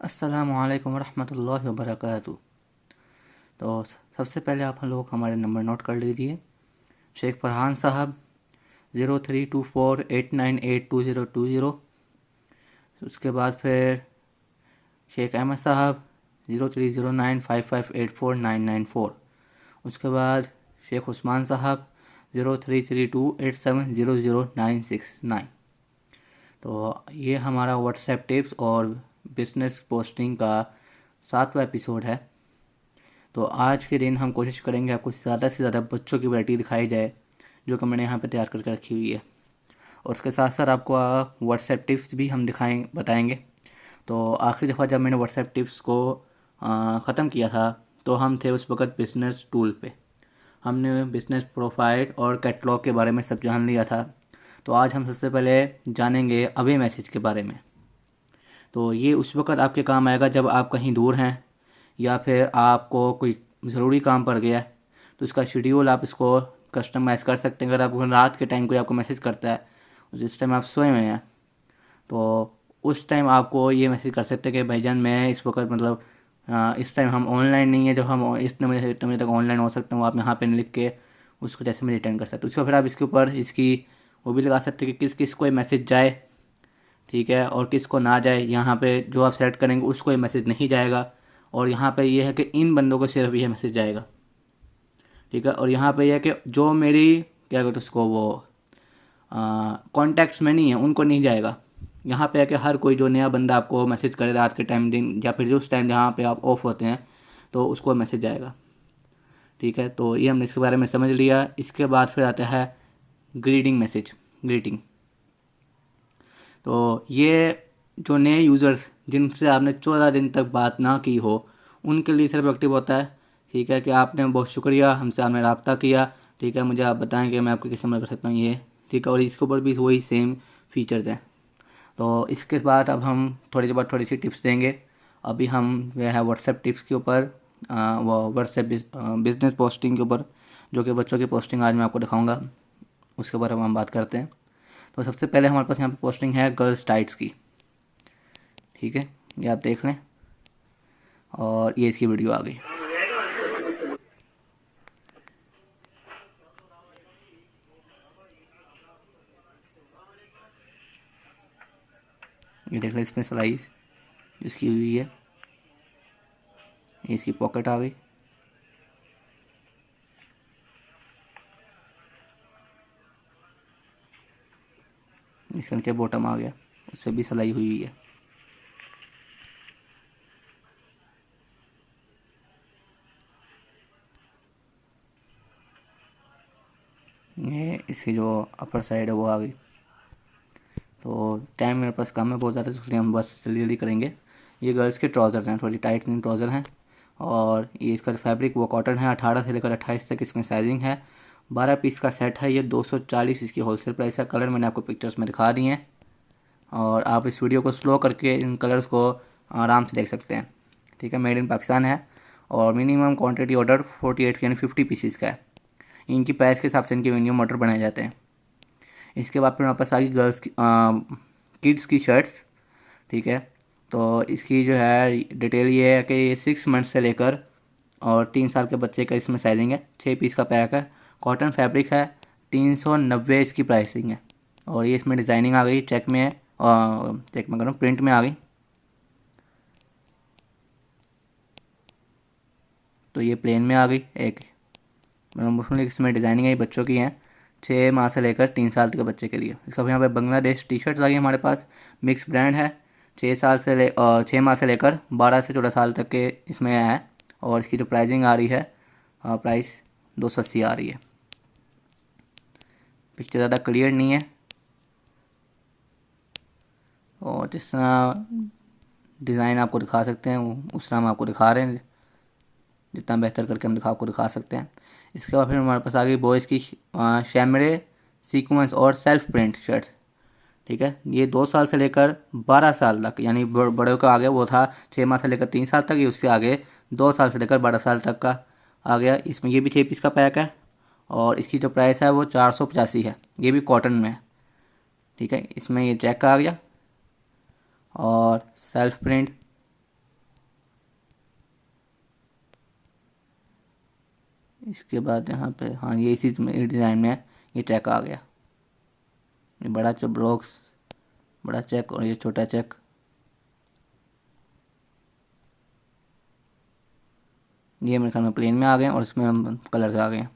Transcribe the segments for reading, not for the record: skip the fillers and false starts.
अस्सलामुअलैकुम वरहमतुल्लाहि वबरकातुहू। तो सबसे पहले आप हम लोग हमारे नंबर नोट कर लीजिए। शेख फरहान साहब 032489820020। उसके बाद फिर शेख अहमद साहब 0309558499 उसके बाद शेख उस्मान साहब 033287000969। तो ये हमारा व्हाट्सएप टिप्स और बिजनेस पोस्टिंग का 7वां एपिसोड है। तो आज के दिन हम कोशिश करेंगे आपको ज़्यादा से ज़्यादा बच्चों की वैरायटी दिखाई जाए जो कि मैंने यहाँ पे तैयार करके रखी हुई है, और उसके साथ साथ आपको व्हाट्सएप टिप्स भी हम बताएंगे। तो आखिरी दफ़ा जब मैंने व्हाट्सएप टिप्स को ख़त्म किया था तो हम थे उस वक्त बिज़नेस टूल पे। हमने बिज़नेस प्रोफाइल और कैटलॉग के बारे में सब जान लिया था। तो आज हम सबसे पहले जानेंगे अवे मैसेज के बारे में। तो ये उस वक्त आपके काम आएगा जब आप कहीं दूर हैं या फिर आपको कोई ज़रूरी काम पड़ गया है, तो इसका शेड्यूल आप इसको कस्टमाइज़ कर सकते हैं। अगर आप रात के टाइम कोई आपको मैसेज करता है, जिस टाइम आप सोए हुए हैं, तो उस टाइम आपको ये मैसेज कर सकते हैं कि भाईजान मैं इस वक्त मतलब इस टाइम हम ऑनलाइन नहीं है, जब हम इस समय तक ऑनलाइन हो सकते हैं, वो आप यहाँ पे लिख के उसको जैसे में रिटर्न कर सकते हैं। उसके फिर आप इसके ऊपर इसकी वो भी लगा सकते हैं कि किस किस को ये मैसेज जाए, ठीक है, और किसको ना जाए। यहाँ पे जो आप सेलेक्ट करेंगे उसको ये मैसेज नहीं जाएगा, और यहाँ पे ये है कि इन बंदों को सिर्फ ये मैसेज जाएगा, ठीक है। और यहाँ पे ये है कि जो मेरी क्या कहते उसको वो कॉन्टैक्ट्स में नहीं है उनको नहीं जाएगा। यहाँ पे है कि हर कोई जो नया बंदा आपको मैसेज करे रात के टाइम, दिन या फिर उस टाइम जहाँ पे आप ऑफ होते हैं, तो उसको मैसेज जाएगा, ठीक है। तो ये हमने इसके बारे में समझ लिया। इसके बाद फिर आता है ग्रीटिंग मैसेज, ग्रीटिंग। तो ये जो नए यूज़र्स जिनसे आपने 14 दिन तक बात ना की हो उनके लिए सिर्फ एक्टिव होता है, ठीक है, कि आपने बहुत शुक्रिया हमसे आपने रब्ता किया, ठीक है, मुझे आप बताएं कि मैं आपकी कैसे मदद कर सकता हूँ, ये ठीक है। और इसके ऊपर भी वही सेम फीचर्स हैं। तो इसके बाद अब हम थोड़ी देर बाद थोड़ी सी टिप्स देंगे। अभी हम जो है व्हाट्सएप टिप्स के ऊपर वो व्हाट्सएप बिजनेस पोस्टिंग के ऊपर, जो कि बच्चों की पोस्टिंग आज मैं आपको दिखाऊंगा, उसके बारे में हम बात करते हैं। तो सबसे पहले हमारे पास यहाँ पे पोस्टिंग है गर्ल्स टाइट्स की, ठीक है, ये आप देख लें, और ये इसकी वीडियो आ गई। ये देख लें, इसमें सिलाई इसकी हुई है, ये इसकी पॉकेट आ गई, इसके नीचे बॉटम आ गया, उस पर भी सिलाई हुई हुई है। ये इसकी जो अपर साइड है वो आ गई। तो टाइम मेरे पास कम है बहुत ज़्यादा, इसलिए हम बस जल्दी जल्दी करेंगे। ये गर्ल्स के ट्राउज़र्स हैं, थोड़ी टाइट ट्राउज़र हैं, और ये इसका फैब्रिक वो कॉटन है। 18 से लेकर 28 तक इसमें साइजिंग है। 12 पीस का सेट है। ये 240 इसकी होलसेल प्राइस है। कलर मैंने आपको पिक्चर्स में दिखा दिए हैं, और आप इस वीडियो को स्लो करके इन कलर्स को आराम से देख सकते हैं, ठीक है। मेड इन पाकिस्तान है, और मिनिमम क्वांटिटी ऑर्डर 48 यानी 50 पीसीस का है। इनकी प्राइस के हिसाब से इनके मिनिमम ऑर्डर बनाए जाते हैं। इसके बाद फिर हमारे पास आ गई गर्ल्स की किड्स की शर्ट्स, ठीक है। तो इसकी जो है डिटेल ये है कि ये 6 मंथ से लेकर और 3 साल के बच्चे का इसमें साइजिंग है। 6 पीस का पैक है, कॉटन फैब्रिक है, 390 इसकी प्राइसिंग है। और ये इसमें डिज़ाइनिंग आ गई, चेक में है, और चेक में करूँ प्रिंट में आ गई। तो ये प्लेन में आ गई एक, मतलब इसमें डिज़ाइनिंग है, बच्चों की हैं 6 माह से लेकर 3 साल के बच्चे के लिए। इसका यहाँ पे बांग्लादेश टी शर्ट आ गई हमारे पास, मिक्स ब्रांड है। 6 माह से लेकर 12 से 14 साल तक के इसमें है, और इसकी जो प्राइसिंग आ रही है, प्राइस 280 आ रही है। पिक्चर ज़्यादा क्लियर नहीं है, और जिस तरह डिज़ाइन आपको दिखा सकते हैं उस तरह हम आपको दिखा रहे हैं, जितना बेहतर करके हम आपको दिखा सकते हैं। इसके बाद फिर हमारे पास आ गई बॉयज़ की शैमरे सीक्वेंस और सेल्फ प्रिंट शर्ट्स, ठीक है। ये 2 साल से लेकर 12 साल तक, यानी बड़े का आगे वो था 6 माह से लेकर 3 साल तक, ये उसके आगे 2 साल से लेकर 12 साल तक का आ गया। इसमें ये भी 6 पीस का पैक है, और इसकी जो प्राइस है वो 485 है। ये भी कॉटन में है, ठीक है। इसमें ये चेक आ गया और सेल्फ प्रिंट, इसके बाद यहाँ पे हाँ ये इसी डिज़ाइन में ये चेक आ गया, ये बड़ा ब्लॉक्स, बड़ा चेक और ये छोटा चेक। ये मेरे ख्याल में प्लेन में आ गए और इसमें हम कलर्स आ गए।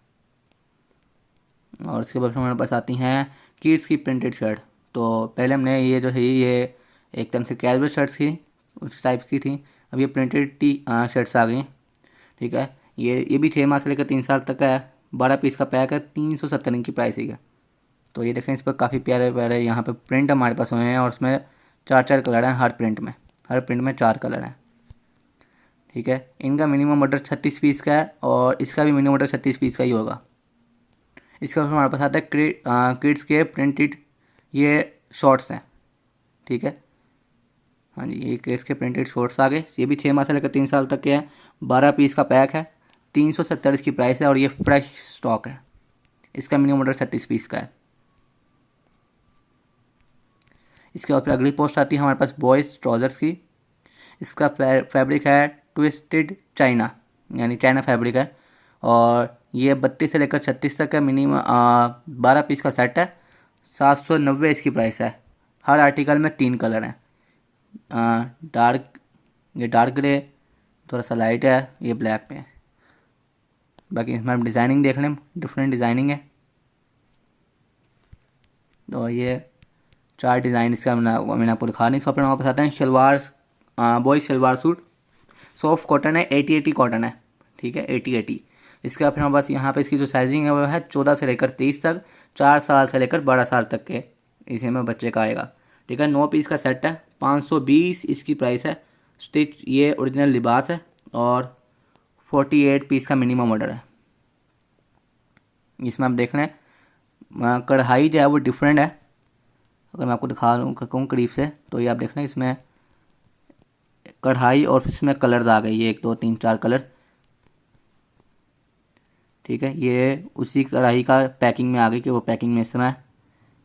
और इसके बाद हमारे पास आती हैं किड्स की प्रिंटेड शर्ट। तो पहले हमने ये जो है ये एक तरह से कैजुअल शर्ट्स थी, उस टाइप की थी। अब ये प्रिंटेड शर्ट्स आ गई। ठीक है, ये भी 6 माह से लेकर 3 साल तक का है। 12 पीस का पैक है, 370 की प्राइसिंग है। तो ये देखें, इस पर काफ़ी प्यारे प्यारे यहाँ पे प्रिंट हमारे पास हुए हैं और उसमें 4 कलर हैं हर प्रिंट में, हर प्रिंट में 4 कलर हैं। ठीक है, इनका मिनिमम ऑर्डर 36 पीस का है और इसका भी मिनिमम ऑर्डर 36 पीस का ही होगा। इसके बाद हमारे पास आता है किड्स के प्रिंटेड ये शॉर्ट्स हैं। ठीक है, हाँ जी, ये किड्स के प्रिंटेड शॉर्ट्स आ गए। ये भी 6 माह से लेकर 3 साल तक के हैं। 12 पीस का पैक है, 370 इसकी प्राइस है और ये फ्रेश स्टॉक है। इसका मिनिमम ऑर्डर 36 पीस का है। इसके बाद फिर अगली पोस्ट आती है हमारे पास बॉयज़ ट्राउज़र्स की। इसका फैब्रिक है ट्विस्टेड चाइना, यानी चाइना फैब्रिक है और ये 32 से लेकर 36 तक का मिनिमम 12 पीस का सेट है। 790 इसकी प्राइस है। हर आर्टिकल में 3 कलर हैं, ये डार्क ग्रे, थोड़ा सा लाइट है, ये ब्लैक पे है। बाकी इसमें आप डिज़ाइनिंग देख लें, डिफरेंट डिज़ाइनिंग है। तो ये 4 डिज़ाइन इसका मैंने आपको दिखा नहीं। फिर हमारे पास आते हैं shalwar, boys shalwar suit. Soft cotton है, 80-80 कॉटन है। ठीक है, 80-80। इसके बाद फिर हमारे पास यहाँ पे इसकी जो साइजिंग है वो है 14 से लेकर 23 तक, 4 साल से लेकर 12 साल तक के इसी में बच्चे का आएगा। ठीक है, 9 पीस का सेट है, 520 इसकी प्राइस है। स्टिच ये ओरिजिनल लिबास है और 48 पीस का मिनिमम ऑर्डर है। इसमें आप देख रहे हैं कढ़ाई जो है वो डिफरेंट है। अगर मैं आपको दिखा कहूँ करीब से तो ये आप देख रहे हैं, इसमें कढ़ाई और इसमें कलर्स आ गए, ये 1 2 3 4 कलर। ठीक है, ये उसी कढ़ाई का पैकिंग में आ गई कि वो पैकिंग में इसमें है।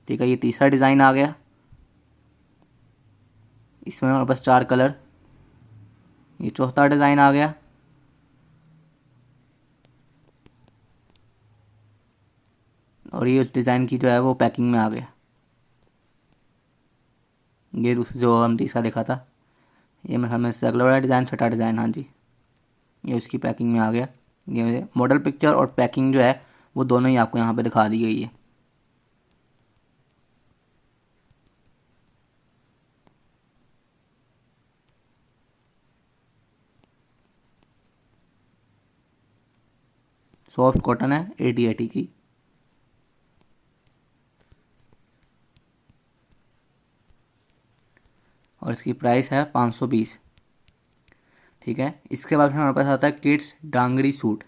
ठीक है, ये तीसरा डिज़ाइन आ गया, इसमें हमारे पास 4 कलर। ये चौथा डिज़ाइन आ गया, और ये उस डिज़ाइन की जो है वो पैकिंग में आ गया। ये दूसरा जो हम तीसरा देखा था, ये मेरे हमें से अगला वाला डिज़ाइन, छठा डिज़ाइन, हाँ जी, ये उसकी पैकिंग में आ गया। ये मॉडल पिक्चर और पैकिंग जो है वो दोनों ही आपको यहाँ पे दिखा दी गई है। सॉफ्ट कॉटन है, 80-80 की। और इसकी प्राइस है 520। ठीक है, इसके बाद हमारे पास आता है किड्स डांगरी सूट।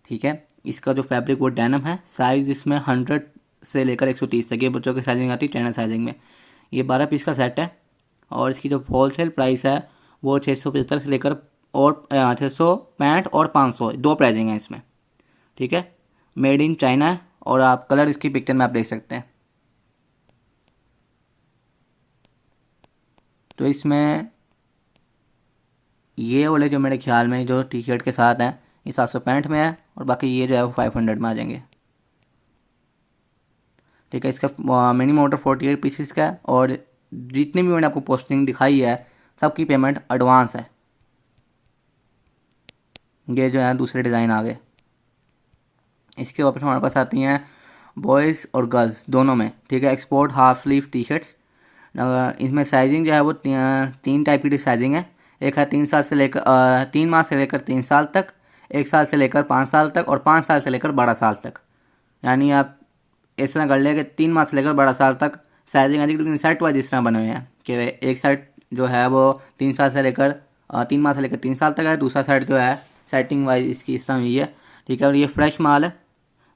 ठीक है, इसका जो फैब्रिक वो डेनिम है। साइज़ इसमें 100 से लेकर 130 तक ये बच्चों की साइजिंग आती है, टेनर साइजिंग में। ये 12 पीस का सेट है और इसकी जो होलसेल प्राइस है वो 675 से लेकर और 665 और 500, 2 प्राइजिंग है इसमें। ठीक है, मेड इन चाइना है और आप कलर इसकी पिक्चर में आप देख सकते हैं। तो इसमें ये वाले जो मेरे ख्याल में जो टी शर्ट के साथ हैं ये 765 में है और बाकी ये जो है वो 500 में आ जाएंगे। ठीक है, इसका मिनिमम ऑर्डर 48 पीसेस का है और जितनी भी मैंने आपको पोस्टिंग दिखाई है सबकी पेमेंट एडवांस है। ये जो है दूसरे डिज़ाइन आ गए। इसके वापस हमारे पास आती हैं बॉयज़ और गर्ल्स दोनों में। ठीक है, export half sleeve T shirts. इसमें साइजिंग जो है वो 3 टाइप की साइजिंग है। एक है 3 साल से लेकर 3 माह से लेकर 3 साल तक, 1 साल से लेकर 5 साल तक और 5 साल से लेकर 12 साल तक। यानी आप इस तरह कर ले कि 3 माह से लेकर 12 साल तक साइजिंग आती है, लेकिन सेट वाइज इस तरह बने हुए हैं कि एक सेट जो है वो 3 साल से लेकर 3 माह से लेकर 3 साल तक है, दूसरा सेट जो है सेटिंग वाइज इसकी इस तरह हुई है। ठीक है, और ये फ्रेश माल है।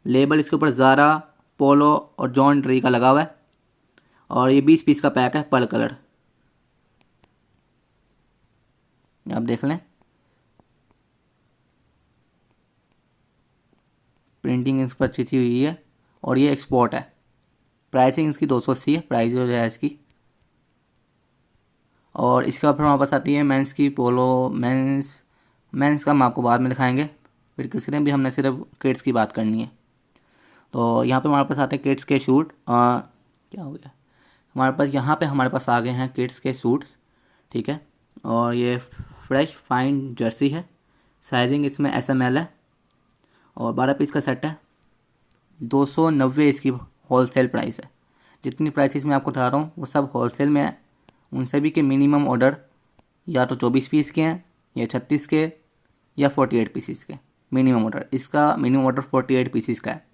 लेबल इसके ऊपर ज़ारा, पोलो और जॉन ट्री का लगा हुआ है और ये 20 पीस का पैक है पर कलर। आप देख लें, प्रिंटिंग इस पर अच्छी हुई है और ये एक्सपोर्ट है। प्राइसिंग इसकी 280 है प्राइस जो है इसकी। और इसके बाद फिर हमारे पास आती है मेंस की पोलो। मेंस का हम आपको बाद में दिखाएंगे। फिर किसी ने भी हमने सिर्फ किड्स की बात करनी है। तो यहाँ पे हमारे पास आते हैं किड्स के शूट। क्या हो गया, हमारे पास आ गए हैं किड्स के सूट्स। ठीक है, और ये फ्रेश फाइन जर्सी है। साइजिंग इसमें SML है और 12 पीस का सेट है। 290 इसकी होलसेल प्राइस है। जितनी प्राइसेस मैं आपको बता रहा हूँ वो सब होलसेल में है। उन सभी के मिनिमम ऑर्डर या तो 24 पीस के हैं या 36 के या 48 पीसीस के मिनिमम ऑर्डर। इसका मिनिमम ऑर्डर 48 पीसीस का है।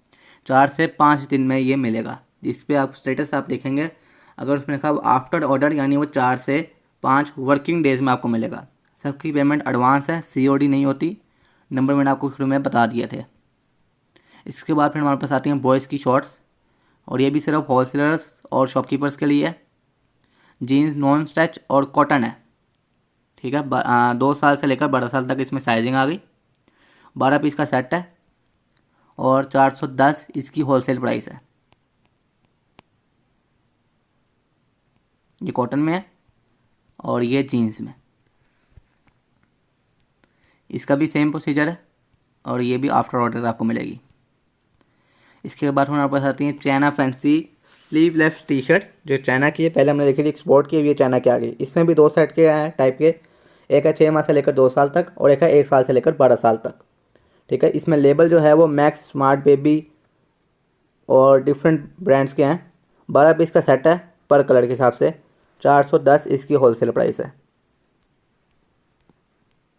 4 से 5 दिन में ये मिलेगा। जिस पे आप स्टेटस आप देखेंगे, अगर उसमें लिखा आफ्टर ऑर्डर, यानी वो 4 से 5 वर्किंग डेज में आपको मिलेगा। सबकी पेमेंट एडवांस है, COD नहीं होती। नंबर मैंने आपको शुरू में बता दिए थे। इसके बाद फिर हमारे पास आती हैं बॉयज़ की शॉर्ट्स, और ये भी सिर्फ होलसेलर्स और शॉपकीपर्स के लिए है। जीन्स नॉन स्ट्रेच और कॉटन है। ठीक है, 2 साल से लेकर 12 साल तक इसमें साइजिंग आ गई। 12 पीस का सेट है और 410 इसकी होलसेल प्राइस है। ये कॉटन में है और ये जीन्स में। इसका भी सेम प्रोसीजर है और ये भी आफ्टर ऑर्डर आपको मिलेगी। इसके बाद हमारे पास आती है China fancy sleeveless T shirt, जो चाइना की है। पहले हमने देखी थी एक्सपोर्ट की, ये चाइना की आ गई। इसमें भी 2 सेट के हैं टाइप के। एक है 6 माह से लेकर 2 साल तक और एक है 1 साल से लेकर 12 साल तक। ठीक है, इसमें लेबल जो है वो मैक्स, स्मार्ट बेबी और डिफरेंट ब्रांड्स के हैं। 12 पीस का सेट है पर कलर के हिसाब से। 410 इसकी होलसेल प्राइस है।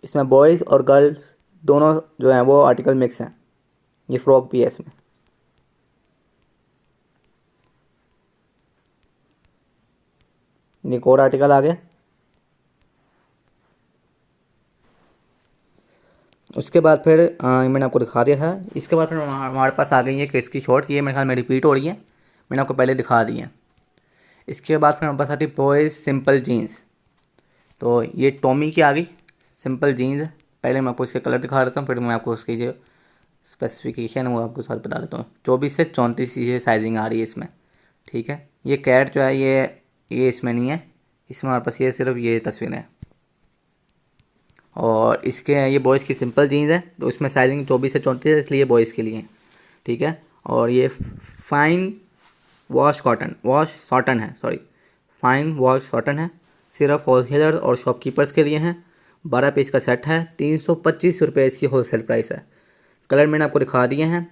इसमें बॉयज़ और गर्ल्स दोनों जो हैं वो आर्टिकल मिक्स हैं। ये फ्रॉक भी है इसमें। एक और आर्टिकल आ गया। उसके बाद फिर मैंने आपको दिखा दिया था। इसके बाद फिर हमारे पास आ गई है किड्स की शॉर्ट्स। ये मेरे ख्याल में रिपीट हो रही है, मैंने आपको पहले दिखा दी है। इसके बाद फिर हमारे पास आती है बॉयज़ सिंपल जीन्स। तो ये टॉमी की आ गई सिंपल जीन्स है। पहले मैं आपको इसके कलर दिखा देता हूँ, फिर मैं आपको उसकी जो स्पेसिफिकेशन है वो आपको साथ बता देता हूँ। 24 से 34 ये साइजिंग आ रही है इसमें। ठीक है, ये कैट जो है ये इसमें नहीं है। इसमें हमारे पास ये सिर्फ ये तस्वीर है। और इसके ये बॉयज़ की सिंपल जीन्स है, तो उसमें साइजिंग 24 से 34 है, इसलिए बॉयज़ के लिए है। ठीक है, और ये फाइन वॉश सॉटन है, फाइन वॉश सॉटन है। सिर्फ होलसेलर और शॉपकीपर्स के लिए हैं। 12 पीस का सेट है। 325 रुपये इसकी होलसेल प्राइस है। कलर मैंने आपको दिखा दिए हैं।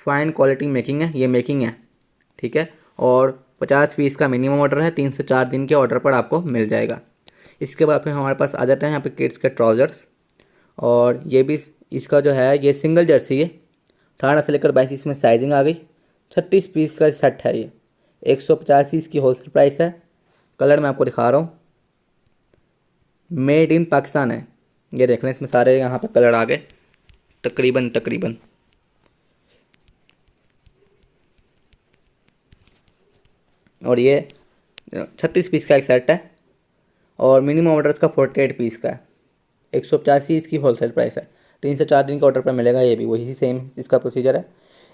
फाइन क्वालिटी मेकिंग है, ये मेकिंग है। ठीक है, और 50 पीस का मिनिमम ऑर्डर है। 3 से 4 दिन के ऑर्डर पर आपको मिल जाएगा। इसके बाद फिर हमारे पास आ जाते हैं यहाँ पे किड्स के ट्राउज़र्स, और ये भी इसका जो है ये सिंगल जर्सी है। 18 से लेकर 22 इसमें साइजिंग आ गई। 36 पीस का सेट है ये। 185 इसकी होलसेल प्राइस है। कलर मैं आपको दिखा रहा हूँ, मेड इन पाकिस्तान है। ये देख लें, इसमें सारे यहाँ पे कलर आ गए तकरीबन। और ये 36 पीस का एक सेट है और मिनिमम ऑर्डर इसका 48 पीस का है। 185 इसकी होलसेल प्राइस है। 3 से 4 दिन के ऑर्डर पर मिलेगा। ये भी वही सेम इसका प्रोसीजर है।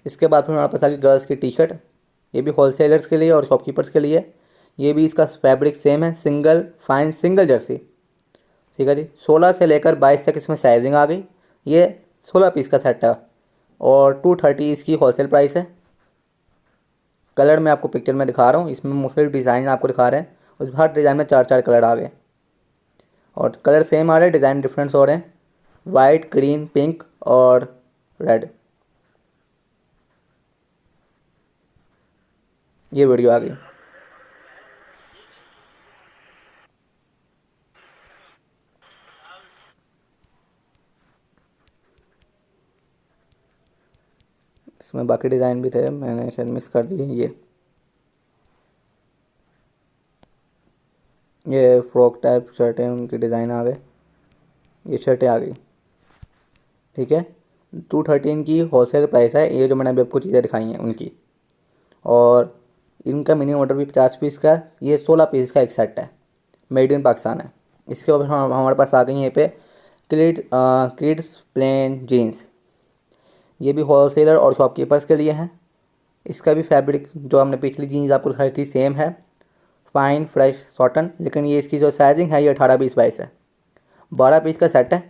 इसके बाद फिर हमारे पास आ गई गर्ल्स की टी शर्ट। ये भी होलसेलर्स के लिए और शॉपकीपर्स के लिए। ये भी इसका फैब्रिक सेम है, सिंगल जर्सी। ठीक है जी, 16 से लेकर 22 तक इसमें साइजिंग आ गई। ये 16 पीस का सेट है और 230 इसकी होलसेल प्राइस है। कलर मैं आपको पिक्चर में दिखा रहा हूँ, इसमें मुख्तलिफ डिज़ाइन आपको दिखा रहे हैं। उस हर डिज़ाइन में 4 कलर आ गए और कलर सेम आ रहे हैं, डिज़ाइन डिफरेंस हो रहे हैं। वाइट, ग्रीन, पिंक और रेड। ये वीडियो आ गई। इसमें बाकी डिज़ाइन भी थे, मैंने शायद मिस कर दिए। ये फ्रॉक टाइप शर्टें, उनके डिज़ाइन आ गए। ये शर्टें आ गई। ठीक है, 213 की होलसेल प्राइस है। ये जो मैंने अभी आपको चीज़ें दिखाई हैं उनकी। और इनका मिनिमम ऑर्डर भी 50 पीस का। ये 16 पीस का एक सेट है, मेड इन पाकिस्तान है। इसके बाद हमारे पास आ गई हैं पे किड्स प्लेन जीन्स। ये भी होलसेलर और शॉपकीपर्स के लिए हैं। इसका भी फैब्रिक जो हमने पिछली जीन्स आपको दिखाई थी सेम है, फाइन फ्रेश कॉटन। लेकिन ये इसकी जो साइजिंग है ये 18, 20, 22 है। 12 पीस का सेट है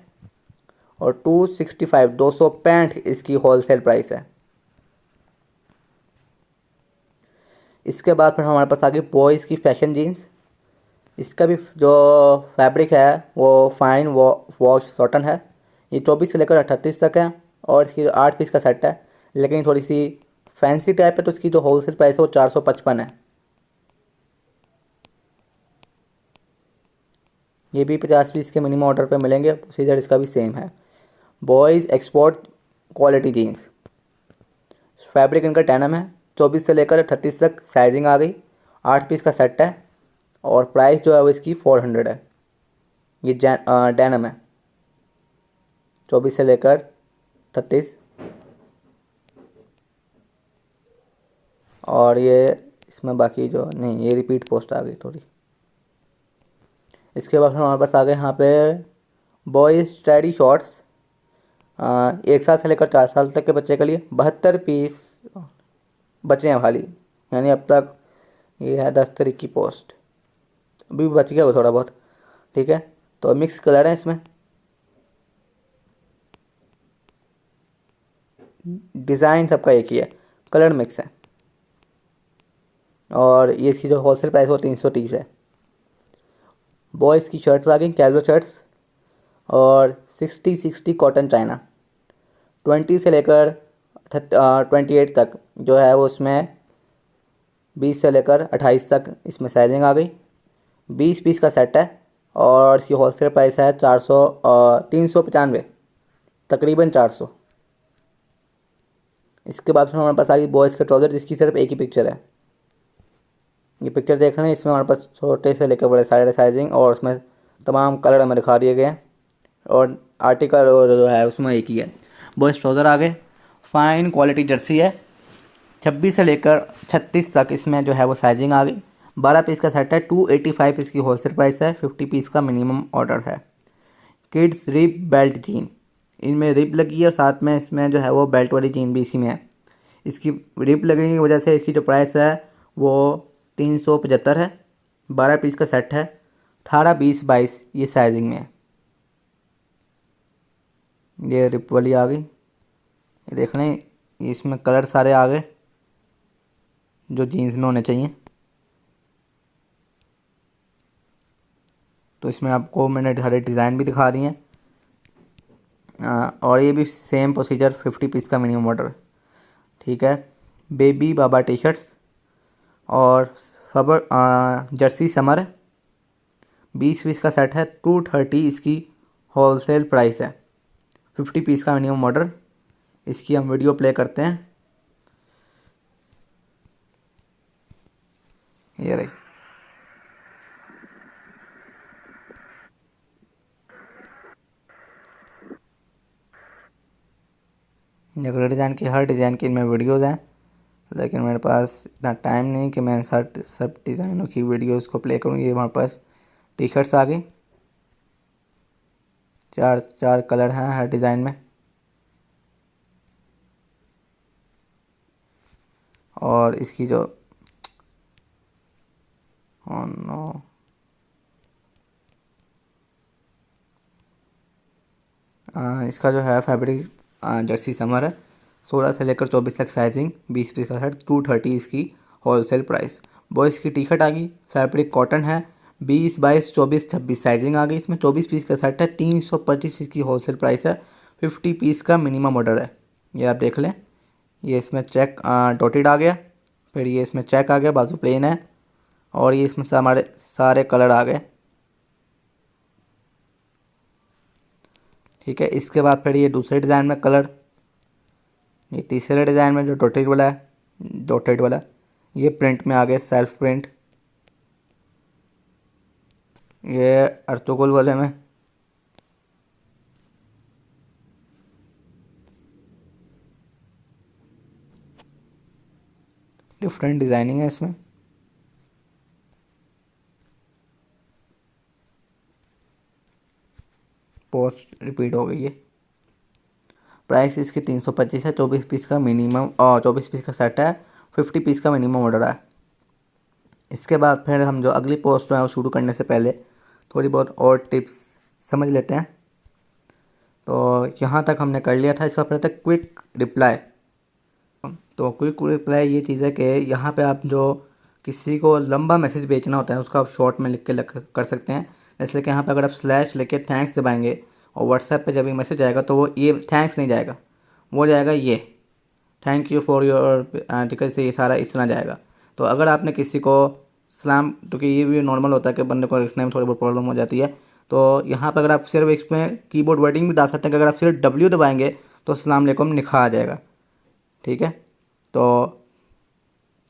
और 265 265 इसकी होलसेल प्राइस है। इसके बाद फिर हमारे पास आ गई बॉयज़ की फैशन जीन्स। इसका भी जो फैब्रिक है वो फाइन वॉश कॉटन है। ये 24 से लेकर 38 तक है और इसकी 8 पीस का सेट है, लेकिन थोड़ी सी फैंसी टाइप है तो इसकी जो होलसेल प्राइस है वो 455 है। ये भी 50 पीस के मिनिमम ऑर्डर पे मिलेंगे। प्रोसीजर इसका भी सेम है। Boys export quality jeans, fabric इनका डेनिम है। 24 से लेकर 38 तक साइजिंग आ गई। 8 पीस का सेट है और प्राइस जो है वो इसकी 400 है। ये डेनिम है, 24 से लेकर 38। और ये इसमें बाकी जो नहीं, ये रिपीट पोस्ट आ गई थोड़ी। इसके बाद हमारे पास आ गए यहाँ पे बॉयज़ स्टडी शॉर्ट्स, 1 साल से लेकर 4 साल तक के बच्चे के लिए 72 पीस बचे हैं खाली, यानी अब तक ये है 10 तारीख की पोस्ट, अभी भी बच गया वो थोड़ा बहुत। ठीक है, तो मिक्स कलर है इसमें, डिज़ाइन सबका एक ही है, कलर मिक्स है। और ये इसकी जो होलसेल प्राइस वो 330 है। बॉयज़ की शर्ट्स आ गई, कैजुअल शर्ट्स, और 60-60 कॉटन चाइना, 20 से लेकर 28 तक जो है वो उसमें 20 से लेकर 28 तक इसमें साइजिंग आ गई। 20 पीस का सेट है और इसकी होलसेल प्राइस है 395, तकरीबन 400। इसके बाद फिर हमारे पास आ गई बॉयज़ का ट्राउज़र, जिसकी सिर्फ एक ही पिक्चर है। ये पिक्चर देख रहे हैं, इसमें हमारे पास छोटे से लेकर बड़े सारे साइजिंग और उसमें तमाम कलर हमें दिखा दिए गए हैं और आर्टिकल और जो है उसमें एक ही है। बॉयज़ ट्राउज़र आ गए, फाइन क्वालिटी जर्सी है। 26 से लेकर 36 तक इसमें जो है वो साइजिंग आ गई। 12 पीस का सेट है, 285 इसकी होलसेल प्राइस है, 50 पीस का मिनिमम ऑर्डर है। किड्स रिप बेल्ट जीन, इनमें रिप लगी है और साथ में इसमें जो है वो बेल्ट वाली जीन भी इसी में है। इसकी रिप लगने की वजह से इसकी जो प्राइस है वो 375 है। 12 पीस का सेट है, 18, 20, 22 ये साइजिंग में है। ये रिप वाली आ गई, ये देख लें, इसमें कलर सारे आ गए जो जीन्स में होने चाहिए। तो इसमें आपको मैंने सारे डिज़ाइन भी दिखा दिए हैं। और ये भी सेम प्रोसीजर, 50 पीस का मिनिमम ऑर्डर। ठीक है, बेबी बाबा टी शर्ट्स और खबर जर्सी समर, 20 पीस का सेट है, 230 इसकी होलसेल प्राइस है, 50 पीस का मिनिमम ऑर्डर। इसकी हम वीडियो प्ले करते हैं, ये रही। रेगुलर डिज़ाइन की, हर डिज़ाइन की इनमें वीडियोज़ हैं, लेकिन मेरे पास इतना टाइम नहीं कि मैं सब डिज़ाइनों की वीडियोज़ को प्ले करूँ। ये हमारे पास टी शर्ट्स आ गई, 4 कलर हैं हर डिज़ाइन में। और इसकी जो नो इसका जो है फैब्रिक जर्सी समर है। 16 से लेकर 24 तक साइजिंग, 20 पीस का सेट, 230 इसकी होलसेल प्राइस। बॉयज़ की टी शर्ट आ गई, फैब्रिक कॉटन है, 20, 22, 24, 26 साइजिंग आ गई। इसमें 24 पीस का सेट है, 325 इसकी होलसेल प्राइस है, 50 पीस का मिनिमम ऑर्डर है। ये आप देख लें, ये इसमें चेक डॉटेड आ गया, फिर ये इसमें चेक आ गया, बाजू प्लेन है, और ये इसमें से हमारे सारे कलर आ गए। ठीक है, इसके बाद फिर ये दूसरे डिज़ाइन में कलर, ये तीसरे डिज़ाइन में जो डॉटेड वाला ये प्रिंट में आ गया, सेल्फ प्रिंट। ये अर्तुगरुल वाले में, डिफरेंट डिज़ाइनिंग है इसमें। पोस्ट रिपीट हो गई है। प्राइस इसकी 325 है, 24 पीस का मिनिमम और 24 पीस का सेट है, 50 पीस का मिनिमम ऑर्डर है। इसके बाद फिर हम जो अगली पोस्ट है वो शुरू करने से पहले थोड़ी बहुत और टिप्स समझ लेते हैं। तो यहाँ तक हमने कर लिया था। इसका फिर था क्विक रिप्लाई। तो क्विक रिप्लाई ये चीज़ है कि यहाँ पे आप जो किसी को लंबा मैसेज भेजना होता है उसको आप शॉर्ट में लिख के कर सकते हैं। जैसे कि यहाँ पे अगर आप स्लैश लेके थैंक्स दबाएंगे और व्हाट्सएप पे जब भी मैसेज आएगा तो वो ये थैंक्स नहीं जाएगा, वो जाएगा ये thank you for your article से, ये सारा इस तरह जाएगा। तो अगर आपने किसी को सलाम, क्योंकि ये भी नॉर्मल होता है कि बंदे को लिखने में थोड़ी बहुत प्रॉब्लम हो जाती है, तो यहाँ पर अगर आप सिर्फ इसमें कीबोर्ड वर्डिंग भी डाल सकते हैं कि अगर आप सिर्फ डब्ल्यू दबाएंगे तो अस्सलाम वालेकुम लिखा आ जाएगा। ठीक है, तो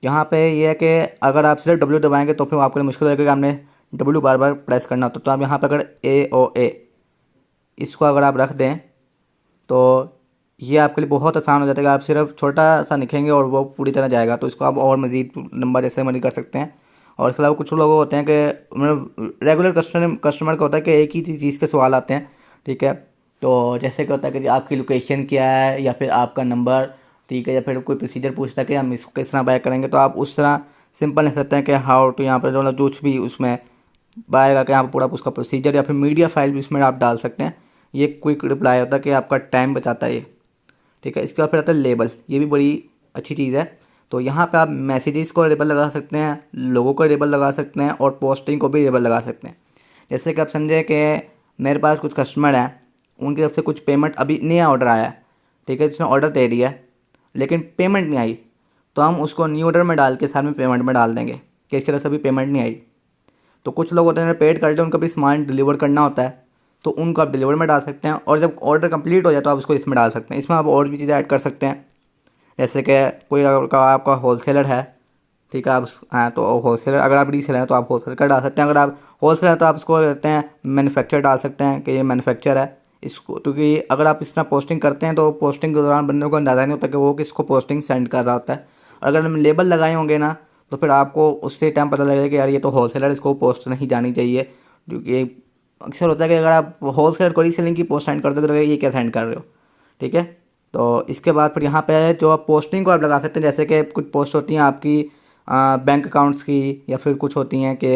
यहाँ पे ये है कि अगर आप सिर्फ डब्ल्यू दबाएंगे तो फिर आपके लिए मुश्किल होगा कि आपने डब्ल्यू बार बार प्रेस करना होता। तो आप यहाँ पे अगर ए इसको अगर आप रख दें तो ये आपके लिए बहुत आसान हो जाता है कि आप सिर्फ छोटा सा लिखेंगे और वो पूरी तरह जाएगा। तो इसको आप और मज़ीद लंबा जैसे मर्जी कर सकते हैं। और इसके अलावा कुछ लोग होते हैं कि मतलब रेगुलर कस्टमर का होता है कि एक ही चीज़ के सवाल आते हैं। ठीक है, तो जैसे क्या होता है कि आपकी लोकेशन क्या है या फिर आपका नंबर, ठीक है, या फिर कोई प्रोसीजर पूछता है कि हम इसको किस तरह बाय करेंगे, तो आप उस तरह सिंपल लिख सकते हैं कि हाउ टू, यहाँ पर जो कुछ भी उसमें बाय का यहाँ पर पूरा उसका प्रोसीजर या फिर मीडिया फाइल भी उसमें आप डाल सकते हैं। ये क्विक रिप्लाई होता है कि आपका टाइम बचाता है ये। ठीक है, इसके बाद फिर आता है लेबल। ये भी बड़ी अच्छी चीज़ है। तो यहाँ पे आप मैसेजेस को लेबल लगा सकते हैं, लोगों को लेबल लगा सकते हैं और पोस्टिंग को भी लेबल लगा सकते हैं। जैसे कि आप समझे कि मेरे पास कुछ कस्टमर हैं, उनकी तरफ से कुछ पेमेंट अभी नया ऑर्डर आया है। ठीक है, जिसने ऑर्डर दे दिया है लेकिन पेमेंट नहीं आई, तो हम उसको न्यू ऑर्डर में डाल के साथ में पेमेंट में डाल देंगे कि इस तरह से अभी पेमेंट नहीं आई। तो कुछ लोग होते हैं पेड करते हैं, उनका भी सामान डिलीवर करना होता है, तो उनको आप डिलीवर में डाल सकते हैं। और जब ऑर्डर कंप्लीट हो जाए तो आप उसको इसमें डाल सकते हैं। इसमें आप और भी चीज़ें ऐड कर सकते हैं। जैसे कि कोई अगर आपका होलसेलर है, ठीक है, आप हाँ तो होलसेलर, अगर आप रीसेलर हैं तो आप होलसेलर का डाल सकते हैं। अगर आप होलसेलर हैं तो आप इसको कहते हैं मैन्युफैक्चर डाल सकते हैं कि ये मैन्युफैक्चर है इसको, क्योंकि अगर आप इस तरह पोस्टिंग करते हैं तो पोस्टिंग के दौरान बंदों को अंदाज़ा नहीं होता कि वो किसको पोस्टिंग सेंड कर रहा होता है। और अगर हम लेबल लगाए होंगे ना तो फिर आपको उससे टाइम पता लगेगा कि यार ये तो होलसेलर, इसको पोस्ट नहीं जानी चाहिए। क्योंकि अक्सर होता है कि अगर आप होलसेलर को रीसेलिंग की पोस्ट सेंड करते हो तो लगेगा ये क्या सेंड कर रहे हो। ठीक है, तो इसके बाद फिर यहाँ पे जो आप पोस्टिंग को आप लगा सकते हैं। जैसे कि कुछ पोस्ट होती हैं आपकी बैंक अकाउंट्स की या फिर कुछ होती हैं कि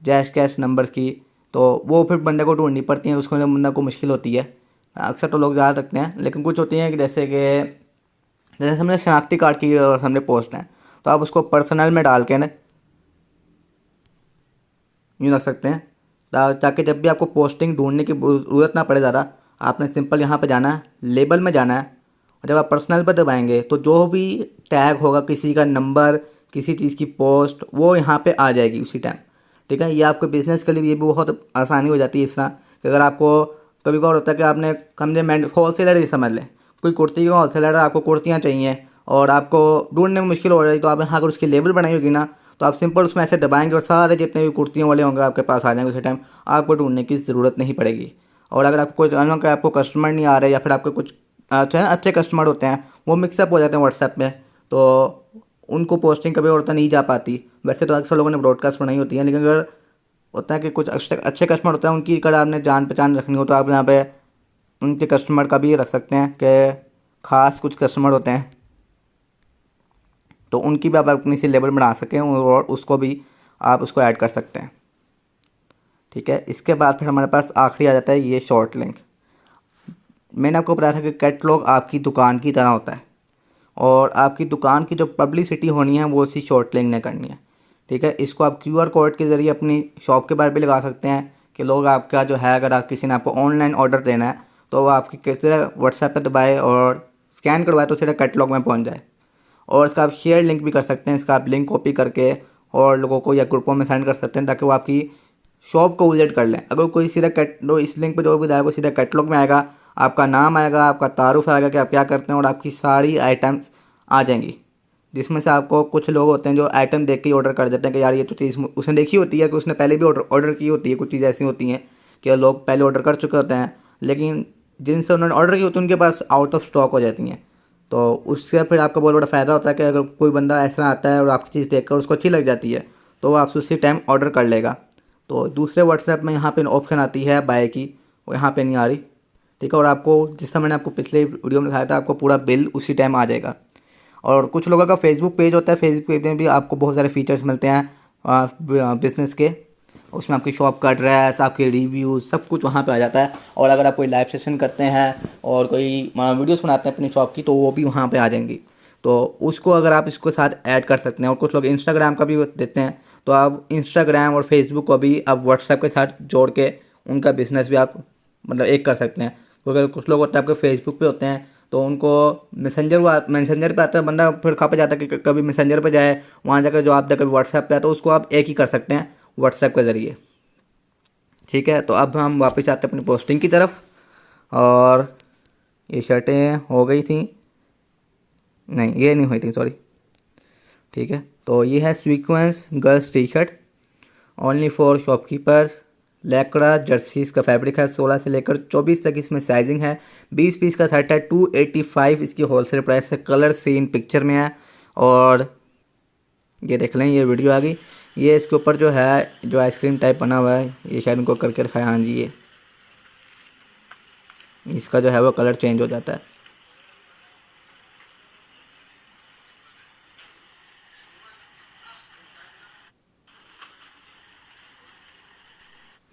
जैश कैश नंबर की, तो वो फिर बंदे को ढूंढनी पड़ती हैं, उसको बंदे को मुश्किल होती है। अक्सर तो लोग ज़्यादा रखते हैं, लेकिन कुछ होती हैं कि जैसे हमने शनाख्ती कार्ड की और हमने पोस्ट है तो आप उसको पर्सनल में डाल के ना यूँ रख सकते हैं, ताकि जब भी आपको पोस्टिंग ढूंढने की ज़रूरत ना पड़े ज़्यादा, आपने सिंपल यहाँ पे जाना है, लेबल में जाना है, और जब आप पर्सनल पर दबाएंगे तो जो भी टैग होगा, किसी का नंबर, किसी चीज़ की पोस्ट, वो यहाँ पे आ जाएगी उसी टाइम। ठीक है, ये आपके बिज़नेस के लिए भी ये भी बहुत आसानी हो जाती है इस तरह कि अगर आपको कभी कभार होता है कि आपने कम होलसेलर ही समझ लें, कोई कुर्ती का होलसेलर है, आपको कुर्तियाँ चाहिए और आपको ढूंढने में मुश्किल हो रही, तो आप यहाँ अगर उसकी लेबल बनाई होगी ना तो आप सिंपल उसमें ऐसे दबाएंगे और सारे जितने भी कुर्तियों वाले होंगे आपके पास आ जाएंगे उसी टाइम, आपको ढूंढने की ज़रूरत नहीं पड़ेगी। और अगर आपको कोई जानना कि आपको कस्टमर नहीं आ रहे या फिर आपके कुछ अच्छे कस्टमर होते हैं वो मिक्सअप हो जाते हैं व्हाट्सएप में, तो उनको पोस्टिंग कभी और नहीं जा पाती। वैसे तो अक्सर लोगों ने ब्रॉडकास्ट बनाई होती है, लेकिन अगर होता है कि कुछ अच्छे कस्टमर होते हैं, उनकी अगर आपने जान पहचान रखनी हो तो आप यहाँ पे उनके कस्टमर का भी रख सकते हैं कि ख़ास कुछ कस्टमर होते हैं तो उनकी भी आप अपनी सी लेबल बना सकें और उसको भी आप उसको ऐड कर सकते हैं। ठीक है, इसके बाद फिर हमारे पास आखिरी आ जाता है ये शॉर्ट लिंक। मैंने आपको बताया था कि कैटलॉग आपकी दुकान की तरह होता है और आपकी दुकान की जो पब्लिसिटी होनी है वो इसी शॉर्ट लिंक ने करनी है। ठीक है, इसको आप QR कोड के ज़रिए अपनी शॉप के बारे में लगा सकते हैं कि लोग आपका जो है, अगर आप किसी ने आपको ऑनलाइन ऑर्डर देना है तो वो आपकी किस तरह व्हाट्सएप पर दबाए और स्कैन करवाए तो सीधा कैटलॉग में पहुँच जाए। और इसका आप शेयर लिंक भी कर सकते हैं, इसका आप लिंक कॉपी करके और लोगों को या ग्रुपों में सेंड कर सकते हैं ताकि वो आपकी शॉप को विजिट कर लें। अगर कोई सीधा इस लिंक पे जो भी जाएगा सीधा कैटलॉग में आएगा, आपका नाम आएगा, आपका तारुफ आएगा कि आप क्या करते हैं और आपकी सारी आइटम्स आ जाएंगी। जिसमें से आपको कुछ लोग होते हैं जो आइटम देख के ही ऑर्डर कर देते हैं कि यार ये तो चीज़ उसने देखी होती है कि उसने पहले भी ऑर्डर की होती है। कुछ चीज़ें ऐसी होती हैं कि लोग पहले ऑर्डर कर चुके होते हैं, लेकिन जिनसे उन्होंने ऑर्डर की होती है उनके पास आउट ऑफ स्टॉक हो जाती हैं। तो उससे फिर आपका बहुत बड़ा फ़ायदा होता है कि अगर कोई बंदा ऐसा आता है और आपकी चीज़ देखकर उसको अच्छी लग जाती है तो वो आपसे उसी टाइम ऑर्डर कर लेगा। तो दूसरे व्हाट्सएप में यहाँ पे ऑप्शन आती है बाय की, वो यहाँ पे नहीं आ रही। ठीक है, और आपको जिस समय मैंने आपको पिछले वीडियो में दिखाया था आपको पूरा बिल उसी टाइम आ जाएगा। और कुछ लोगों का फेसबुक पेज होता है, फेसबुक पेज में भी आपको बहुत सारे फीचर्स मिलते हैं बिज़नेस के। उसमें आपकी शॉप का एड्रेस, आपके रिव्यूज़, सब कुछ वहाँ पे आ जाता है। और अगर आप कोई लाइव सेशन करते हैं और कोई वीडियोस बनाते हैं अपनी शॉप की, तो वो भी वहाँ पे आ जाएंगी। तो उसको अगर आप इसके साथ ऐड कर सकते हैं। और कुछ लोग इंस्टाग्राम का भी देते हैं, तो आप इंस्टाग्राम और फेसबुक को भी आप व्हाट्सएप के साथ जोड़ के उनका बिजनेस भी आप मतलब एक कर सकते हैं। क्योंकि अगर कुछ लोग होते हैं आपके फेसबुक पे होते हैं, तो उनको मैसेंजर पे आता है बंदा, फिर खा पे जाता है कि कभी मैसेंजर पे जाए, वहाँ जाकर जो आप कभी व्हाट्सएप पे है, तो उसको आप एक ही कर सकते हैं व्हाट्सएप के ज़रिए। ठीक है, तो अब हम वापस आते हैं अपनी पोस्टिंग की तरफ। और ये शर्टें हो गई थी, नहीं ये नहीं हुई थी, सॉरी। ठीक है, तो ये है sequence girls T shirt, only for shopkeepers. Lycra jerseys का फैब्रिक है, 16 से लेकर 24 तक इसमें साइजिंग है। 20 पीस का सेट है, 285 इसकी होलसेल प्राइस है। कलर सीन पिक्चर में है। और ये देख लें, ये वीडियो आ गई। ये इसके ऊपर जो है, जो आइसक्रीम टाइप बना हुआ है, ये शायद उनको करके रखा है। हाँ जी, ये इसका जो है वो कलर चेंज हो जाता है।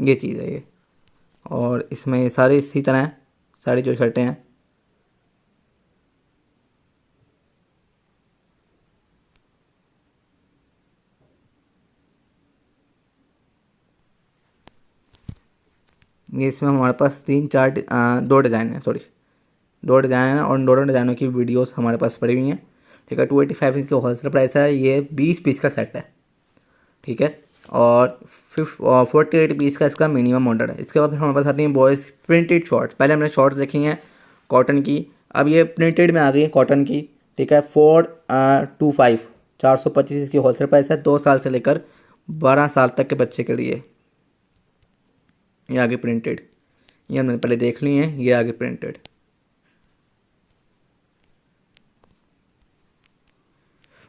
ये चीज़ है ये। और इसमें ये सारी इसी तरह हैं, सारी जो शर्टें हैं। ये इसमें हमारे पास दो डिज़ाइन है, सॉरी, दो डिज़ाइन है। और उन दोनों डिज़ाइनों की वीडियोस हमारे पास पड़ी हुई हैं। ठीक है, 285 की होलसेल प्राइस है। ये 20 पीस का सेट है। ठीक है, और 48 पीस का इसका मिनिमम ऑर्डर है। इसके बाद फिर हमारे पास आती हैं बॉयज़ प्रिंटेड शॉर्ट्स। पहले हमने शॉर्ट्स देखी हैं कॉटन की, अब ये प्रिंटेड में आ गई है कॉटन की। ठीक है, 425 425 इसकी होलसेल प्राइस है। 2 साल से लेकर 12 साल तक के बच्चे के लिए। ये आगे प्रिंटेड, ये हमने पहले देख ली है, ये आगे प्रिंटेड।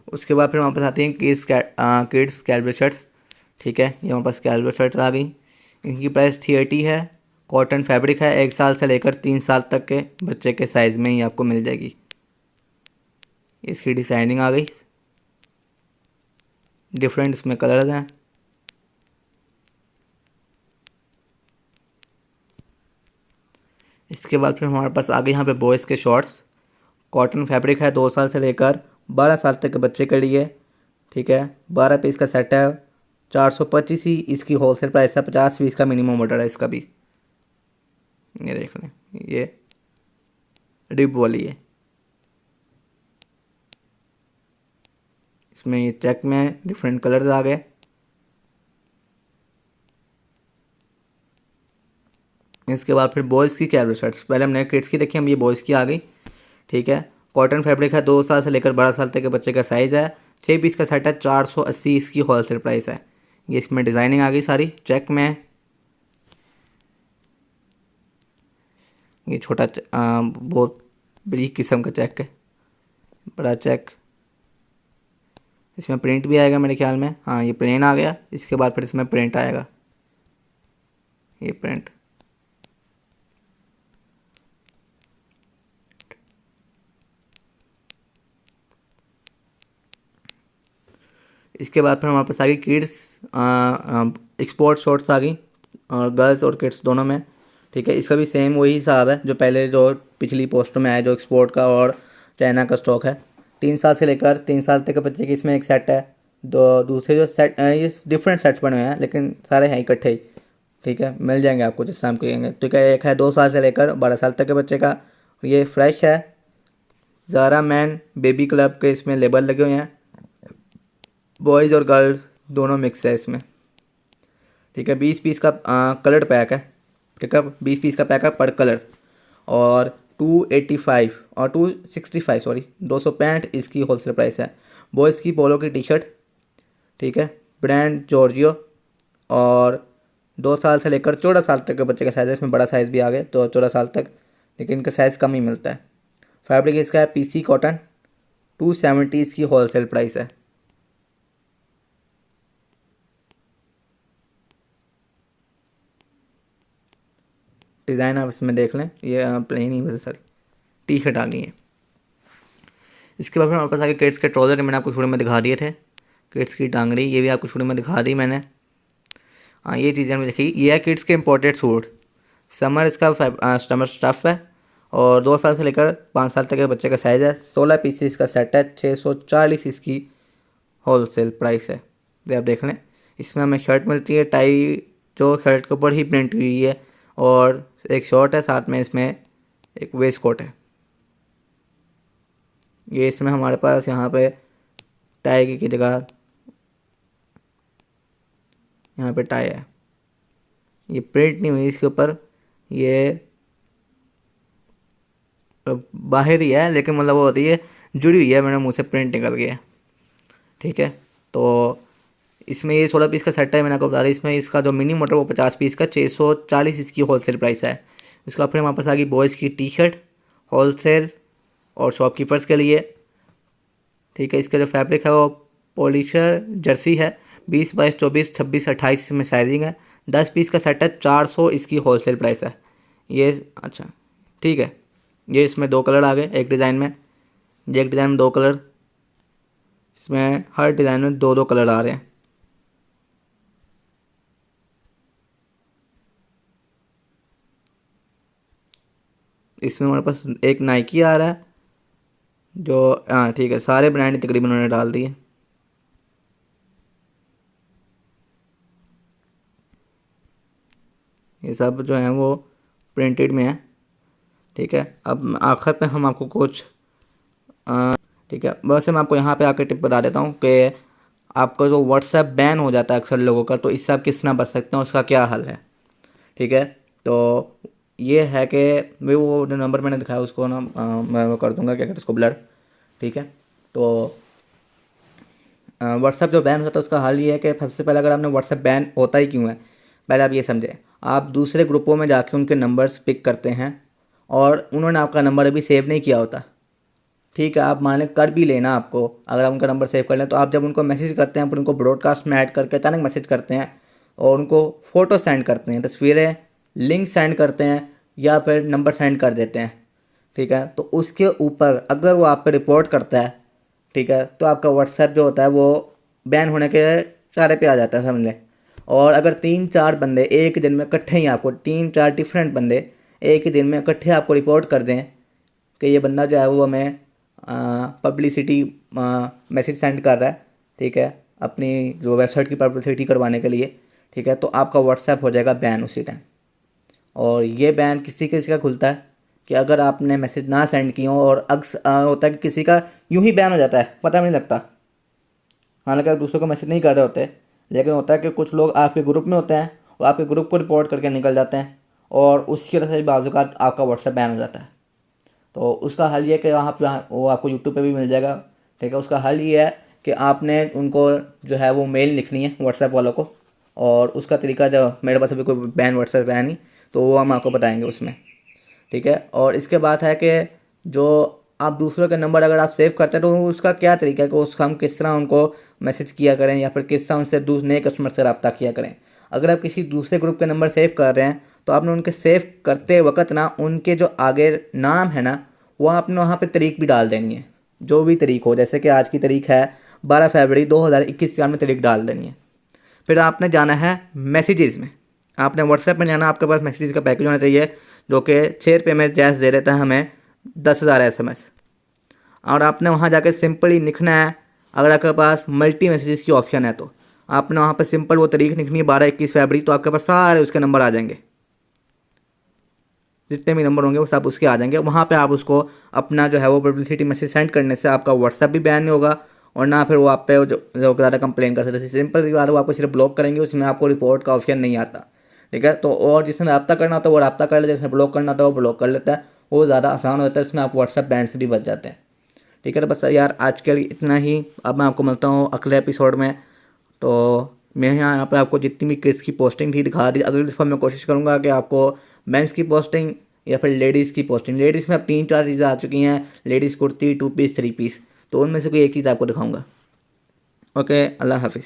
उसके बाद फिर हमारे पास आती हैं किड्स कैलवे शर्ट्स। ठीक है, ये हमारे पास कैलवे शर्ट्स आ गई। इनकी प्राइस 380 है। कॉटन फैब्रिक है, 1 साल से लेकर 3 साल तक के बच्चे के साइज़ में ही आपको मिल जाएगी। इसकी डिज़ाइनिंग आ गई, डिफरेंट इसमें कलर्स हैं। इसके बाद फिर हमारे पास आ गई यहाँ पे बॉयज़ के शॉर्ट्स। कॉटन फैब्रिक है, 2 साल से लेकर 12 साल तक के बच्चे के लिए। ठीक है, 12 पीस का सेट है। 425 ही इसकी होलसेल प्राइस है। 50 पीस का मिनिमम ऑर्डर है इसका भी। ये देख लें, ये रिब वाली है। इसमें ये चेक में डिफरेंट कलर्स आ गए। इसके बाद फिर बॉयज़ की कैलवे शर्ट्स, पहले हमने किड्स की देखी, हम ये बॉयज़ की आ गई। ठीक है, कॉटन फैब्रिक है, 2 साल से लेकर 12 साल तक के बच्चे का साइज़ है। 6 पीस का सेट है, 480 इसकी होलसेल प्राइस है। ये इसमें डिज़ाइनिंग आ गई सारी चेक में। ये छोटा बहुत बड़ी किस्म का चेक है, बड़ा चेक। इसमें प्रिंट भी आएगा मेरे ख्याल में। हाँ, ये प्लेन आ गया। इसके बाद फिर इसमें प्रिंट आएगा, ये प्रिंट। इसके बाद फिर हमारे पास आ गई किड्स एक्सपोर्ट शॉर्ट्स आ गई, और गर्ल्स और किड्स दोनों में। ठीक है, इसका भी सेम वही हिसाब है जो पहले, जो पिछली पोस्ट में आया, जो एक्सपोर्ट का और चाइना का स्टॉक है। 3 साल से लेकर 3 साल तक के बच्चे की इसमें एक सेट है। दो दूसरे जो सेट, ये डिफरेंट सेट्स बने हुए हैं, लेकिन सारे हैं इकट्ठे ही। ठीक है, मिल जाएंगे आपको जिस नाम कहेंगे। ठीक है, एक है 2 साल से लेकर 12 साल तक के बच्चे का, ये फ्रेश है। ज़ारा मैन बेबी क्लब के इसमें लेबल लगे हुए हैं। बॉयज़ और गर्ल्स दोनों मिक्स है इसमें। ठीक है, 20 पीस का कलर पैक है। ठीक है, 20 पीस का पैक है पर कलर। और 285 और 265, सॉरी, 265 इसकी होलसेल प्राइस है। बॉयज़ की पोलो की टी शर्ट। ठीक है, ब्रांड जॉर्जियो। और 2 साल से लेकर 14 साल तक के बच्चे का साइज़ है। इसमें बड़ा साइज़ भी आ गया, तो 14 साल तक, लेकिन इनका साइज़ कम ही मिलता है। फैब्रिक इसका है पीसी कॉटन। 270 इसकी होलसेल प्राइस है। डिज़ाइन आप इसमें देख लें, ये प्लेन ही वैसे सारी टी शर्ट आ गई है। इसके बाद फिर हमारे पास आगे किड्स के ट्राउज़र, मैंने आपको शुरू में दिखा दिए थे। किड्स की टांगड़ी, ये भी आपको शुरू में दिखा दी मैंने। हाँ ये चीज़ें में देखिए, ये है किड्स के इम्पोर्टेड सूट। समर इसका समर स्टफ़ है और 2 साल से लेकर 5 साल तक के बच्चे का साइज़ है। 16 पीसेस का सेट है, 640 इसकी होल सेल प्राइस है। ये आप देख लें। इसमें हमें शर्ट मिलती है, टाई जो शर्ट के ऊपर ही प्रिंट हुई है, और एक शॉर्ट है, साथ में इसमें एक वेस्ट कोट है। ये इसमें हमारे पास यहाँ पे टाई की जगह यहाँ पे टाई है। ये प्रिंट नहीं हुई इसके ऊपर, ये बाहर ही है, लेकिन मतलब वो होती है जुड़ी हुई है, मेरे मुँह से प्रिंट निकल गया। ठीक है, तो इसमें ये 16 पीस का सेट है, मैंने आपको बता दी। इसमें इसका जो मिनी मोटर वो 50 पीस का 640 इसकी होलसेल प्राइस है। उसका फिर हमारे पास आ गई बॉयज़ की टी शर्ट होलसेल और शॉपकीपर्स के लिए। ठीक है, इसका जो फैब्रिक है वो पॉलिशर जर्सी है। 20, 22, 24, 26, 28 इसमें साइजिंग है। 10 पीस का सेट है, 400 इसकी होलसेल प्राइस है। ये अच्छा ठीक है, ये इसमें 2 कलर आ गए एक डिज़ाइन में। ये एक डिज़ाइन में 2 कलर, इसमें हर डिज़ाइन में 2-2 कलर आ रहे हैं। इसमें हमारे पास एक नाइकी आ रहा है, जो हाँ ठीक है, सारे ब्रांड तकरीबन उन्होंने डाल दिए। ये सब जो है वो प्रिंटेड में है। ठीक है, अब आखिर पे हम आपको कुछ ठीक है, वैसे मैं आपको यहाँ पे आकर टिप बता देता हूँ कि आपका जो व्हाट्सएप बैन हो जाता है अक्सर लोगों का, तो इससे आप किस तरह बच सकते हैं, उसका क्या हल है। ठीक है, तो ये है कि मैं वो जो नंबर मैंने दिखाया उसको ना मैं वो कर दूंगा, क्या कहते हैं उसको, ब्लर। ठीक है, तो व्हाट्सएप जो बैन होता है उसका हल ये है कि सबसे पहले अगर आपने व्हाट्सएप बैन होता ही क्यों है, पहले आप ये समझें। आप दूसरे ग्रुपों में जाके उनके नंबर्स पिक करते हैं और उन्होंने आपका नंबर अभी सेव नहीं किया होता। ठीक है, आप मान लें कर भी लेना, आपको अगर आप उनका नंबर सेव कर लें, तो आप जब उनको मैसेज करते हैं, फिर उनको ब्रॉडकास्ट में ऐड करके अचानक मैसेज करते हैं और उनको फ़ोटो सेंड करते हैं, तस्वीरें, लिंक सेंड करते हैं या फिर नंबर सेंड कर देते हैं। ठीक है, तो उसके ऊपर अगर वो आप पे रिपोर्ट करता है, ठीक है, तो आपका व्हाट्सएप जो होता है वो बैन होने के चारे पे आ जाता है, समझ लें। और अगर 3-4 बंदे एक दिन में इकट्ठे ही आपको 3-4 डिफरेंट बंदे एक ही दिन में इकट्ठे आपको रिपोर्ट कर दें कि ये बंदा जो है वो हमें पब्लिसिटी मैसेज सेंड कर रहा है, ठीक है, अपनी जो वेबसाइट की पब्लिसिटी करवाने के लिए, ठीक है, तो आपका व्हाट्सएप हो जाएगा बैन उसी टाइम। और ये बैन किसी किसी का खुलता है कि अगर आपने मैसेज ना सेंड किए हो, और होता है कि किसी का यूं ही बैन हो जाता है, पता नहीं लगता। हालांकि आप दूसरों को मैसेज नहीं कर रहे होते, लेकिन होता है कि कुछ लोग आपके ग्रुप में होते हैं और आपके ग्रुप को रिपोर्ट करके निकल जाते हैं, और उसकी वजह से बाज़ औक़ात आपका व्हाट्सएप बैन हो जाता है। तो उसका हल ये है कि वहाँ वो आपको यूट्यूब पे भी मिल जाएगा। ठीक है, उसका हल ये है कि आपने उनको जो है वो मेल लिखनी है व्हाट्सएप वालों को, और उसका तरीका, जो मेरे पास अभी कोई बैन व्हाट्सएप है नहीं, तो वो हम आपको बताएंगे उसमें। ठीक है, और इसके बाद है कि जो आप दूसरों के नंबर अगर आप सेव करते हैं, तो उसका क्या तरीका है कि उसका हम किस तरह उनको मैसेज किया करें, या फिर किस तरह उनसे नए कस्टमर से रब्ता किया करें। अगर आप किसी दूसरे ग्रुप के नंबर सेव कर रहे हैं, तो आपने उनके सेव करते वक्त ना उनके जो आगे नाम है ना, वो आपने वहाँ पे तारीख भी डाल देनी है, जो भी तारीख हो। जैसे कि आज की तारीख है 12 फरवरी 2021 में तारीख डाल देनी है। फिर आपने जाना है मैसेजेस में, आपने व्हाट्सएप में जाना, आपके पास मैसेजेस का पैकेज होना चाहिए जो कि 6 रुपये में जैस दे देता है हमें 10,000 SMS। और आपने वहाँ जाकर सिंपली लिखना है, अगर आपके पास मल्टी मैसेजेस की ऑप्शन है तो आपने वहाँ पर सिंपल वो तारीख लिखनी है 12-21 फरवरी, तो आपके पास सारे उसके नंबर आ जाएंगे, जितने भी नंबर होंगे वो सब उसके आ जाएंगे। वहाँ पे आप उसको अपना जो है वो पब्लिसिटी मैसेज सेंड करने से आपका व्हाट्सएप भी बैन नहीं होगा, और ना फिर वो आप पे जो ज़्यादा कंप्लेन कर सकते। सिंपल सी बात है, वो आपको सिर्फ ब्लॉक करेंगे, उसमें आपको रिपोर्ट का ऑप्शन नहीं आता। ठीक है, तो और जिसने रब्ता करना होता है वो रब्ता कर लेता है, जिसने ब्लॉक करना होता है वो ब्लॉक कर लेता है, वो ज़्यादा आसान होता है, इसमें आप व्हाट्सएप बैन से भी बच जाते हैं। ठीक है, तो बस यार आज के लिए इतना ही। अब मैं आपको मिलता हूँ अगले एपिसोड में। तो मैं यहाँ पे आपको जितनी भी किड्स की पोस्टिंग थी दिखा दी। अगली दफ़ा मैं कोशिश करूँगा कि आपको मेंस की पोस्टिंग या फिर लेडीज़ की पोस्टिंग, लेडीज़ में अब 3-4 चीज़ें आ चुकी हैं, लेडीज़ कुर्ती, 2 पीस, 3 पीस, तो उनमें से कोई एक चीज़ आपको दिखाऊँगा। ओके, अल्लाह हाफिज़।